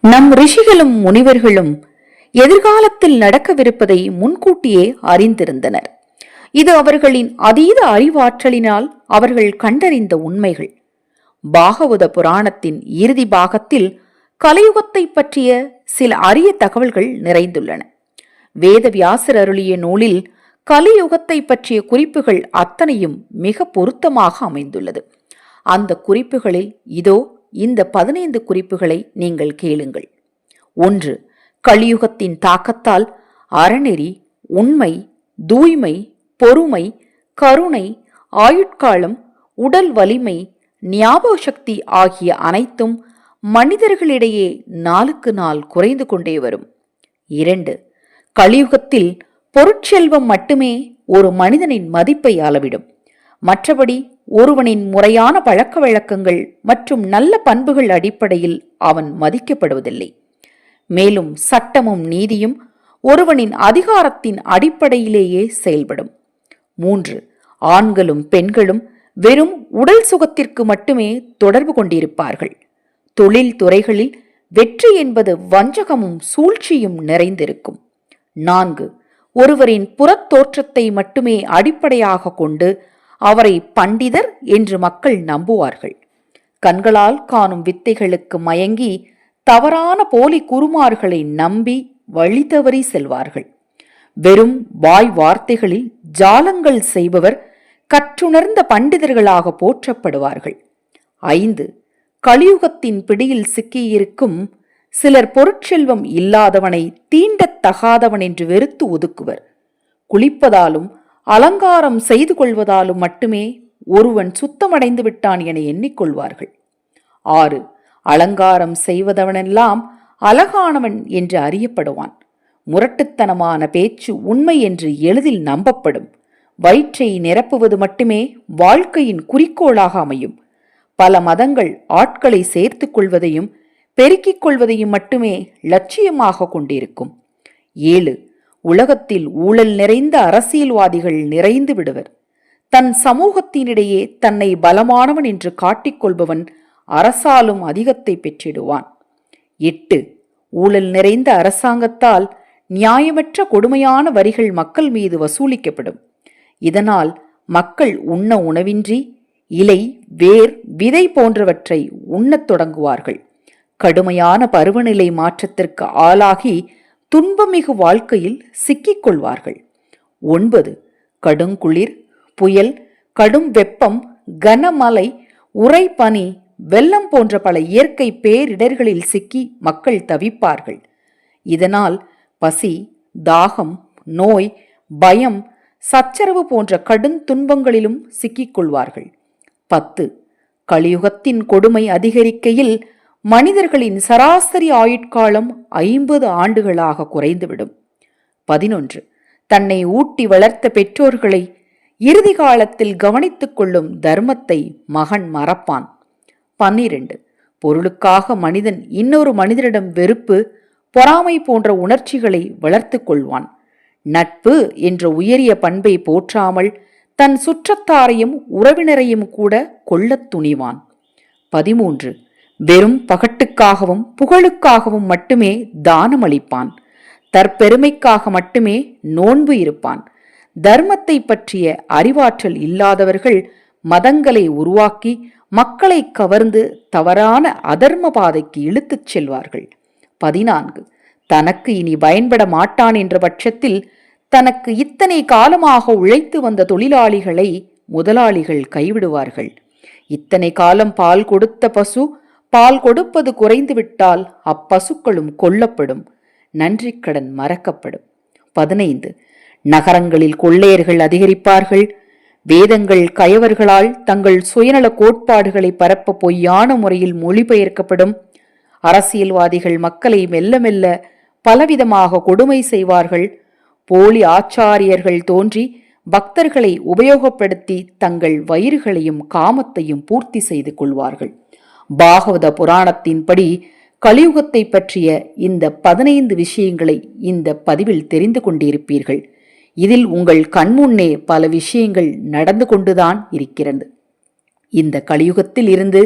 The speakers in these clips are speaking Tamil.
நம் ரிஷிகளும் முனிவர்களும் எதிர்காலத்தில் நடக்கவிருப்பதை முன்கூட்டியே அறிந்திருந்தனர். இது அவர்களின் அதீத அறிவாற்றலினால் அவர்கள் கண்டறிந்த உண்மைகள். பாகவத புராணத்தின் இறுதி பாகத்தில் கலியுகத்தை பற்றிய சில அரிய தகவல்கள் நிறைந்துள்ளன. வேதவியாசர் அருளிய நூலில் கலியுகத்தை பற்றிய குறிப்புகள் அத்தனையும் மிக பொருத்தமாக அமைந்துள்ளது. அந்த குறிப்புகளில் இதோ இந்த 15 குறிப்புகளை நீங்கள் கேளுங்கள். 1. கலியுகத்தின் தாக்கத்தால் அறநெறி, உண்மை, தூய்மை, பொறுமை, கருணை, ஆயுட்காலம், உடல் வலிமை, ஞாபக சக்தி ஆகிய அனைத்தும் மனிதர்களிடையே நாளுக்கு நாள் குறைந்து கொண்டே வரும். 2. கலியுகத்தில் பொருட்செல்வம் மட்டுமே ஒரு மனிதனின் மதிப்பை அளவிடும். மற்றபடி ஒருவனின் முறையான பழக்க வழக்கங்கள் மற்றும் நல்ல பண்புகள் அடிப்படையில் அவன் மதிக்கப்படுவதில்லை. மேலும் சட்டமும் நீதியும் ஒருவனின் அதிகாரத்தின் அடிப்படையிலேயே செயல்படும். 3. ஆண்களும் பெண்களும் வெறும் உடல் சுகத்திற்கு மட்டுமே தொடர்பு கொண்டிருப்பார்கள். தொழில் துறைகளில் வெற்றி என்பது வஞ்சகமும் சூழ்ச்சியும் நிறைந்திருக்கும். 4. ஒருவரின் புறத் தோற்றத்தை மட்டுமே அடிப்படையாக கொண்டு அவரை பண்டிதர் என்று மக்கள் நம்புவார்கள். கண்களால் காணும் வித்தைகளுக்கு மயங்கி தவறான போலி குருமார்களை நம்பி வழி தவறி செல்வார்கள். வெறும் வாய் வார்த்தைகளில் ஜாலங்கள் செய்பவர் கற்றுணர்ந்த பண்டிதர்களாக போற்றப்படுவார்கள். 5. கலியுகத்தின் பிடியில் சிக்கியிருக்கும் சிலர் பொருட்செல்வம் இல்லாதவனை தீண்டத்தகாதவன் என்று வெறுத்து ஒதுக்குவர். குளிப்பதாலும் அலங்காரம் செய்து கொள்வதாலும் மட்டுமே ஒருவன் சுத்தமடைந்து விட்டான் என எண்ணிக்கொள்வார்கள். 6. அலங்காரம் செய்வதவனெல்லாம் அழகானவன் என்று அறியப்படுவான். முரட்டுத்தனமான பேச்சு உண்மை என்று எளிதில் நம்பப்படும். வயிற்றை நிரப்புவது மட்டுமே வாழ்க்கையின் குறிக்கோளாக அமையும். பல மதங்கள் ஆட்களை சேர்த்துக் கொள்வதையும் பெருக்கிக் கொள்வதையும் மட்டுமே லட்சியமாக கொண்டிருக்கும். 7. உலகத்தில் ஊழல் நிறைந்த அரசியல்வாதிகள் நிறைந்து விடுவர். தன் சமூகத்தினிடையே தன்னை பலமானவன் என்று காட்டிக்கொள்பவன் அரசாலும் அதிகத்தை பெற்றிடுவான். 8. ஊழல் நிறைந்த அரசாங்கத்தால் நியாயமற்ற கொடுமையான வரிகள் மக்கள் மீது வசூலிக்கப்படும். இதனால் மக்கள் உண்ண உணவின்றி இலை, வேர், விதை போன்றவற்றை உண்ணத் தொடங்குவார்கள். கடுமையான பருவநிலை மாற்றத்திற்கு ஆளாகி துன்பமிகு வாழ்க்கையில் சிக்கிக்கொள்வார்கள். 9. கடுங்குளிர், புயல், கடும் வெப்பம், கனமழை, உறைபனி, வெள்ளம் போன்ற பல இயற்கை பேரிடர்களில் சிக்கி மக்கள் தவிப்பார்கள். இதனால் பசி, தாகம், நோய், பயம், சச்சரவு போன்ற கடும் துன்பங்களிலும் சிக்கிக்கொள்வார்கள். 10. கலியுகத்தின் கொடுமை அதிகரிக்கையில் மனிதர்களின் சராசரி ஆயுட்காலம் 50 ஆண்டுகளாக குறைந்துவிடும். 11. தன்னை ஊட்டி வளர்த்த பெற்றோர்களை இறுதி காலத்தில் கவனித்துக் கொள்ளும் தர்மத்தை மகன் மறப்பான். 12. பொருளுக்காக மனிதன் இன்னொரு மனிதனிடம் வெறுப்பு, பொறாமை போன்ற உணர்ச்சிகளை வளர்த்து கொள்வான். நட்பு என்ற உயரிய பண்பை போற்றாமல் தன் சுற்றத்தாரையும் உறவினரையும் கூட கொள்ளத் துணிவான். 13. வெறும் பகட்டுக்காகவும் புகழுக்காகவும் மட்டுமே தானம் அளிப்பான். தற்பெருமைக்காக மட்டுமே நோன்பு இருப்பான். தர்மத்தை பற்றிய அறிவாற்றல் இல்லாதவர்கள் மதங்களை உருவாக்கி மக்களை கவர்ந்து தவறான அதர்ம பாதைக்கு இழுத்துச் செல்வார்கள். 14. தனக்கு இனி பயன்பட மாட்டான் என்ற பட்சத்தில் தனக்கு இத்தனை காலமாக உழைத்து வந்த தொழிலாளிகளை முதலாளிகள் கைவிடுவார்கள். இத்தனை காலம் பால் கொடுத்த பசு பால் கொடுப்பது குறைந்துவிட்டால் அப்பசுக்களும் கொல்லப்படும். நன்றி கடன் மறக்கப்படும். 15. நகரங்களில் கொள்ளையர்கள் அதிகரிப்பார்கள். வேதங்கள் கயவர்களால் தங்கள் சுயநல கோட்பாடுகளை பரப்ப பொய்யான முறையில் மொழிபெயர்க்கப்படும். அரசியல்வாதிகள் மக்களை மெல்ல மெல்ல பலவிதமாக கொடுமை செய்வார்கள். போலி ஆச்சாரியர்கள் தோன்றி பக்தர்களை உபயோகப்படுத்தி தங்கள் வயிறுகளையும் காமத்தையும் பூர்த்தி செய்து கொள்வார்கள். பாகவத புராணத்தின்படி கலியுகத்தை பற்றிய இந்த 15 விஷயங்களை இந்த பதிவில் தெரிந்து கொண்டிருப்பீர்கள். இதில் உங்கள் கண்முன்னே பல விஷயங்கள் நடந்து கொண்டுதான் இருக்கிறது. இந்த கலியுகத்தில் இருந்து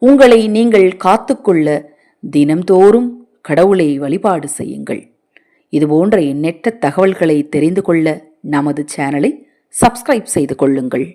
உங்களை நீங்கள் காத்துக்கொள்ள தினம்தோறும் கடவுளை வழிபாடு செய்யுங்கள். இதுபோன்ற எண்ணற்ற தகவல்களை தெரிந்து கொள்ள நமது சேனலை சப்ஸ்கிரைப் செய்து கொள்ளுங்கள்.